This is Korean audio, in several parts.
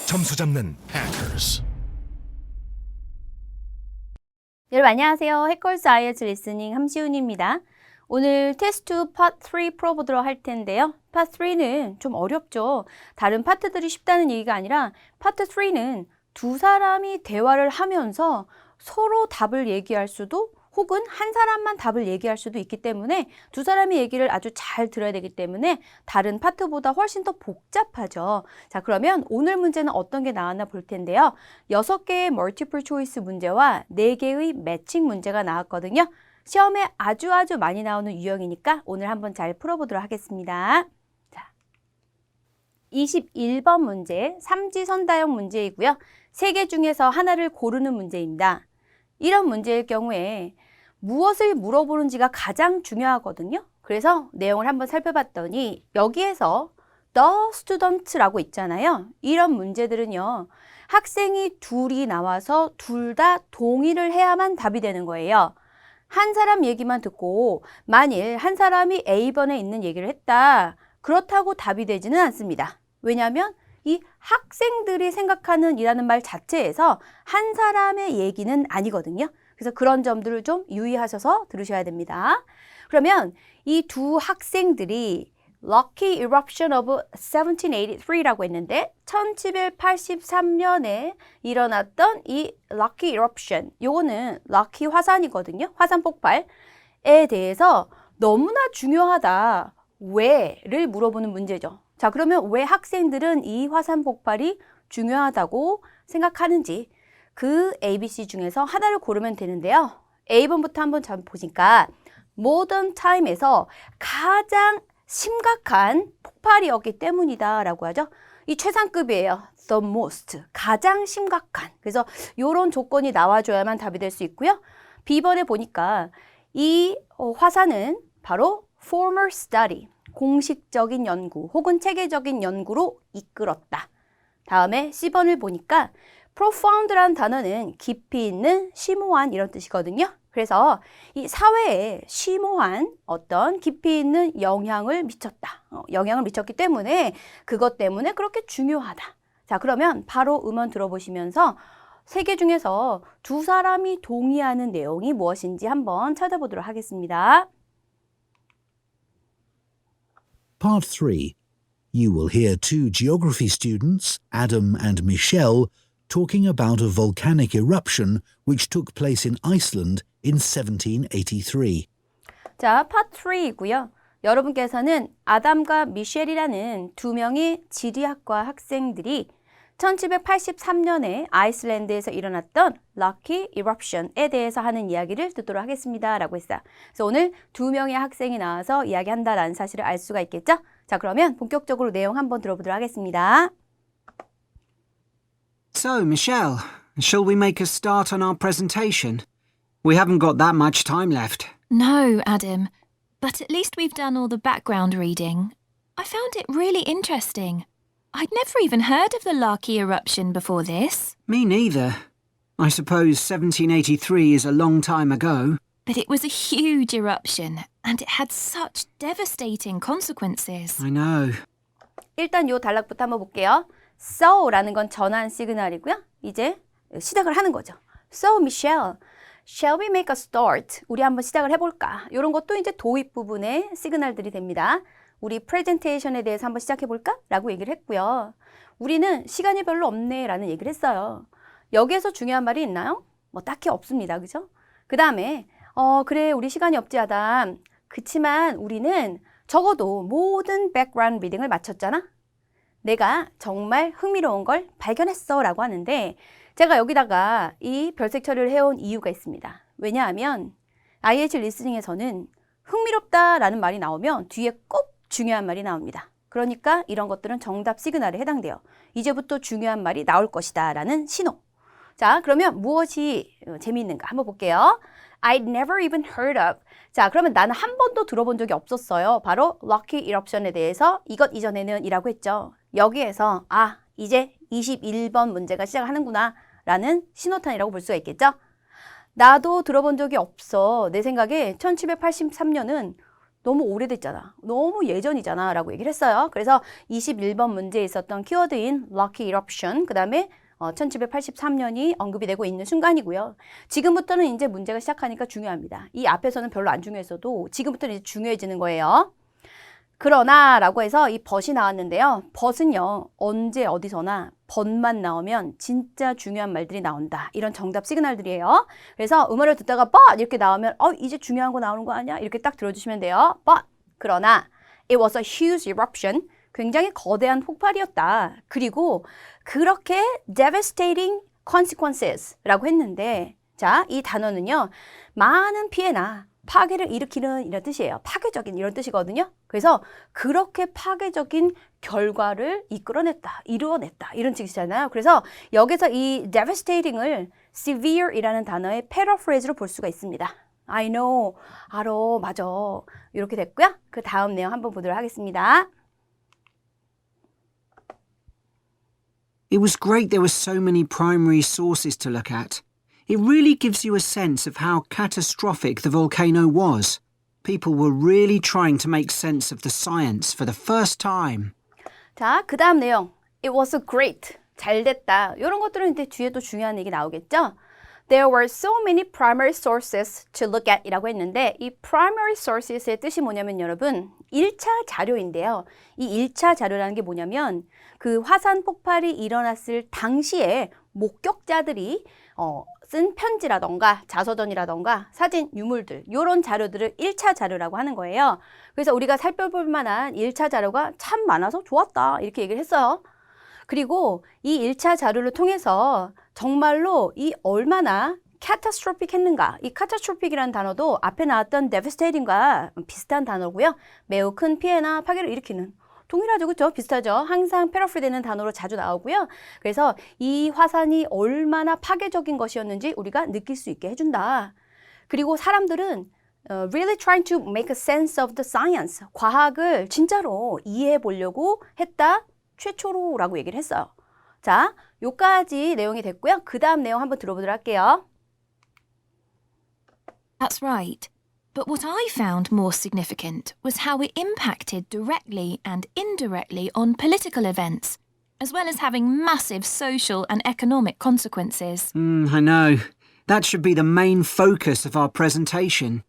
점수 잡는 Hackers. 여러분 안녕하세요. 해커스 IELTS 리스닝 함시훈입니다. 오늘 테스트 파트 3 풀어보도록 할 텐데요. 파트 3는 좀 어렵죠. 다른 파트들이 쉽다는 얘기가 아니라 파트 3는 두 사람이 대화를 하면서 서로 답을 얘기할 수도 혹은 한 사람만 답을 얘기할 수도 있기 때문에 두 사람의 얘기를 아주 잘 들어야 되기 때문에 다른 파트보다 훨씬 더 복잡하죠. 자, 그러면 오늘 문제는 어떤 게 나왔나 볼 텐데요. 6개의 멀티플 초이스 문제와 4개의 매칭 문제가 나왔거든요. 시험에 아주 많이 나오는 유형이니까 오늘 한번 잘 풀어보도록 하겠습니다. 자, 21번 문제, 삼지선다형 문제이고요. 3개 중에서 하나를 고르는 문제입니다. 이런 문제일 경우에 무엇을 물어보는지가 가장 중요하거든요. 그래서 내용을 한번 살펴봤더니 여기에서 the student라고 있잖아요. 이런 문제들은요. 학생이 둘이 나와서 둘 다 동의를 해야만 답이 되는 거예요. 한 사람 얘기만 듣고 만일 한 사람이 A번에 있는 얘기를 했다. 그렇다고 답이 되지는 않습니다. 왜냐하면 이 학생들이 생각하는 이라는 말 자체에서 한 사람의 얘기는 아니거든요. 그래서 그런 점들을 좀 유의하셔서 들으셔야 됩니다. 그러면 이 두 학생들이 Lucky Eruption of 1783라고 했는데 1783년에 일어났던 이 Lucky Eruption, 요거는 Lucky 화산이거든요. 화산 폭발에 대해서 너무나 중요하다. 왜를 물어보는 문제죠. 자, 그러면 왜 학생들은 이 화산 폭발이 중요하다고 생각하는지 그 ABC 중에서 하나를 고르면 되는데요. A번부터 한번 잘 보니까 Modern Time에서 가장 심각한 폭발이었기 때문이다 라고 하죠. 이 최상급이에요. The most, 가장 심각한. 그래서 이런 조건이 나와줘야만 답이 될 수 있고요. B번에 보니까 이 화산은 바로 formal study, 공식적인 연구 혹은 체계적인 연구로 이끌었다. 다음에 C번을 보니까 profound란 단어는 깊이 있는, 심오한 이런 뜻이거든요. 그래서 이 사회에 심오한 어떤 깊이 있는 영향을 미쳤다. 영향을 미쳤기 때문에 그것 때문에 그렇게 중요하다. 자, 그러면 바로 음원 들어보시면서 3개 중에서 두 사람이 동의하는 내용이 무엇인지 한번 찾아보도록 하겠습니다. Part 3. You will hear two geography students, Adam and Michelle, talking about a volcanic eruption which took place in Iceland in 1783. 자, 파트 3이고요. 여러분께서는 아담과 미셸이라는 두 명의 지리학과 학생들이 1783년에 아이슬란드에서 일어났던 Lucky Eruption에 대해서 하는 이야기를 듣도록 하겠습니다. 라고 했어요. 그래서 오늘 두 명의 학생이 나와서 이야기한다라는 사실을 알 수가 있겠죠? 자, 그러면 본격적으로 내용 한번 들어보도록 하겠습니다. So, Michelle, shall we make a start on our presentation? We haven't got that much time left. No, Adam, but at least we've done all the background reading. I found it really interesting. I'd never even heard of the Laki eruption before this. Me neither. I suppose 1783 is a long time ago. But it was a huge eruption, and it had such devastating consequences. I know. 일단 요 단락부터 한번 볼게요. So라는 건 전환 시그널이고요. 이제 시작을 하는 거죠. So, Michelle, shall we make a start? 우리 한번 시작을 해볼까? 이런 것도 이제 도입 부분의 시그널들이 됩니다. 우리 프레젠테이션에 대해서 한번 시작해볼까? 라고 얘기를 했고요. 우리는 시간이 별로 없네 라는 얘기를 했어요. 여기에서 중요한 말이 있나요? 뭐 딱히 없습니다. 그죠? 그 다음에 그래 우리 시간이 없지 아담. 그치만 우리는 적어도 모든 백그라운드 리딩을 마쳤잖아. 내가 정말 흥미로운 걸 발견했어 라고 하는데 제가 여기다가 이 별색 처리를 해온 이유가 있습니다. 왜냐하면 IELTS 리스닝에서는 흥미롭다라는 말이 나오면 뒤에 꼭 중요한 말이 나옵니다. 그러니까 이런 것들은 정답 시그널에 해당돼요. 이제부터 중요한 말이 나올 것이다 라는 신호. 자, 그러면 무엇이 재미있는가 한번 볼게요. I'd never even heard of. 자, 그러면 나는 한 번도 들어본 적이 없었어요. 바로 Lucky Eruption에 대해서 이것 이전에는 이라고 했죠. 여기에서 이제 21번 문제가 시작하는구나 라는 신호탄이라고 볼 수가 있겠죠. 나도 들어본 적이 없어. 내 생각에 1783년은 너무 오래됐잖아. 너무 예전이잖아. 라고 얘기를 했어요. 그래서 21번 문제에 있었던 키워드인 lucky eruption, 그 다음에 1783년이 언급이 되고 있는 순간이고요. 지금부터는 이제 문제가 시작하니까 중요합니다. 이 앞에서는 별로 안 중요했어도 지금부터는 이제 중요해지는 거예요. 그러나 라고 해서 이 but이 나왔는데요. but은요. 언제 어디서나 but만 나오면 진짜 중요한 말들이 나온다. 이런 정답 시그널들이에요. 그래서 음악을 듣다가 but 이렇게 나오면 이제 중요한 거 나오는 거 아니야? 이렇게 딱 들어주시면 돼요. but 그러나 it was a huge eruption. 굉장히 거대한 폭발이었다. 그리고 그렇게 devastating consequences라고 했는데 자, 이 단어는요. 많은 피해나 파괴를 일으키는 이런 뜻이에요. 파괴적인 이런 뜻이거든요. 그래서 그렇게 파괴적인 결과를 이루어냈다. 이런 뜻이잖아요. 그래서 여기서 이 devastating을 severe이라는 단어의 paraphrase로 볼 수가 있습니다. I know, 알아, 맞아. 이렇게 됐고요. 그 다음 내용 한번 보도록 하겠습니다. It was great there were so many primary sources to look at. It really gives you a sense of how catastrophic the volcano was. People were really trying to make sense of the science for the first time. 자, 그 다음 내용. It was great. 잘 됐다. 이런 것들은 이제 뒤에도 중요한 얘기 나오겠죠? There were so many primary sources to look at 이라고 했는데 이 primary sources의 뜻이 뭐냐면 여러분 1차 자료인데요. 이 1차 자료라는 게 뭐냐면 그 화산 폭발이 일어났을 당시에 목격자들이 쓴 편지라던가 자서전이라던가 사진, 유물들 이런 자료들을 1차 자료라고 하는 거예요. 그래서 우리가 살펴볼 만한 1차 자료가 참 많아서 좋았다 이렇게 얘기를 했어요. 그리고 이 1차 자료를 통해서 정말로 이 얼마나 catastrophic 했는가. 이 catastrophic이라는 단어도 앞에 나왔던 devastating과 비슷한 단어고요. 매우 큰 피해나 파괴를 일으키는. 동일하죠. 그렇죠? 비슷하죠? 항상 패러프리 되는 단어로 자주 나오고요. 그래서 이 화산이 얼마나 파괴적인 것이었는지 우리가 느낄 수 있게 해준다. 그리고 사람들은 really trying to make a sense of the science. 과학을 진짜로 이해해 보려고 했다. 최초로라고 얘기를 했어요. 자, 요까지 내용이 됐고요. 그 다음 내용 한번 들어보도록 할게요. That's right. But what I found more significant was how it impacted directly and indirectly on political events, as well as having massive social and economic consequences. I know. That should be the main focus of our presentation.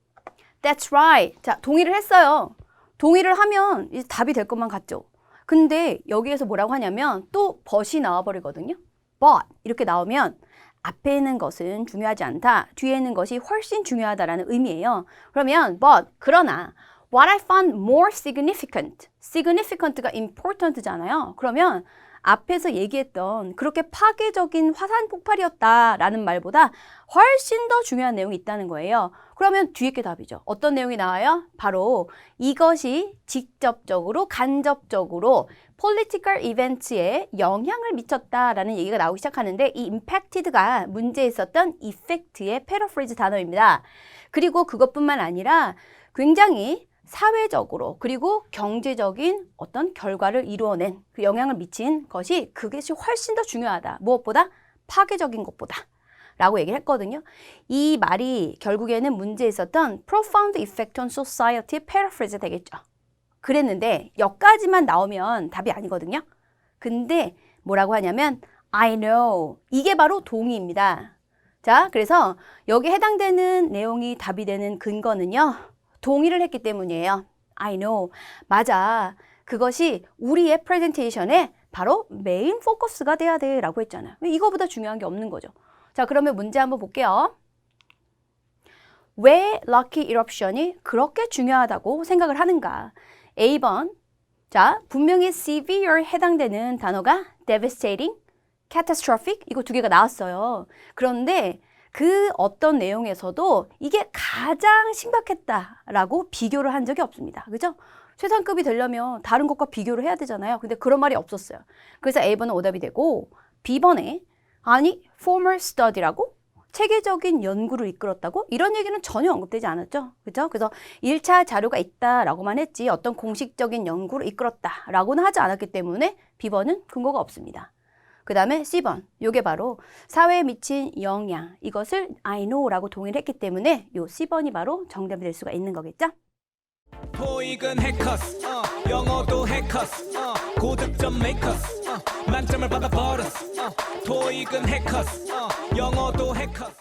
That's right. 자, 동의를 했어요. 동의를 하면 이제 답이 될 것만 같죠. 근데 여기에서 뭐라고 하냐면 또 but이 나와버리거든요. but 이렇게 나오면 앞에 있는 것은 중요하지 않다. 뒤에 있는 것이 훨씬 중요하다라는 의미예요. 그러면 but 그러나 what I found more significant. significant가 important잖아요. 그러면 앞에서 얘기했던 그렇게 파괴적인 화산 폭발이었다라는 말보다 훨씬 더 중요한 내용이 있다는 거예요. 그러면 뒤에 게 답이죠. 어떤 내용이 나와요? 바로 이것이 직접적으로 간접적으로 political events에 영향을 미쳤다라는 얘기가 나오기 시작하는데 이 impacted가 문제에 있었던 effect의 paraphrase 단어입니다. 그리고 그것뿐만 아니라 굉장히 사회적으로 그리고 경제적인 어떤 결과를 이루어낸 그 영향을 미친 것이 그것이 훨씬 더 중요하다. 무엇보다 파괴적인 것보다 라고 얘기를 했거든요. 이 말이 결국에는 문제에 있었던 profound effect on society paraphrase 되겠죠. 그랬는데 여기까지만 나오면 답이 아니거든요. 근데 뭐라고 하냐면 I know. 이게 바로 동의입니다. 자, 그래서 여기 해당되는 내용이 답이 되는 근거는요. 동의를 했기 때문이에요. I know. 맞아. 그것이 우리의 프레젠테이션에 바로 메인 포커스가 돼야 돼 라고 했잖아요. 이거보다 중요한 게 없는 거죠. 자, 그러면 문제 한번 볼게요. 왜 lucky eruption이 그렇게 중요하다고 생각을 하는가? A번. 자, 분명히 severe에 해당되는 단어가 devastating, catastrophic 이거 두 개가 나왔어요. 그런데 그 어떤 내용에서도 이게 가장 심각했다라고 비교를 한 적이 없습니다. 그죠? 최상급이 되려면 다른 것과 비교를 해야 되잖아요. 근데 그런 말이 없었어요. 그래서 A번은 오답이 되고 B번에 아니, formal study라고? 체계적인 연구를 이끌었다고? 이런 얘기는 전혀 언급되지 않았죠. 그죠? 그래서 1차 자료가 있다라고만 했지 어떤 공식적인 연구를 이끌었다라고는 하지 않았기 때문에 B번은 근거가 없습니다. 그 다음에 C번, 요게 바로 사회에 미친 영향, 이것을 I know라고 동의를 했기 때문에 요 C번이 바로 정답이 될 수가 있는 거겠죠? 토익은 해커스 영어도 해커스 고득점 메이커스 만점을 받아 버렸어 토익은 해커스 영어도 해커스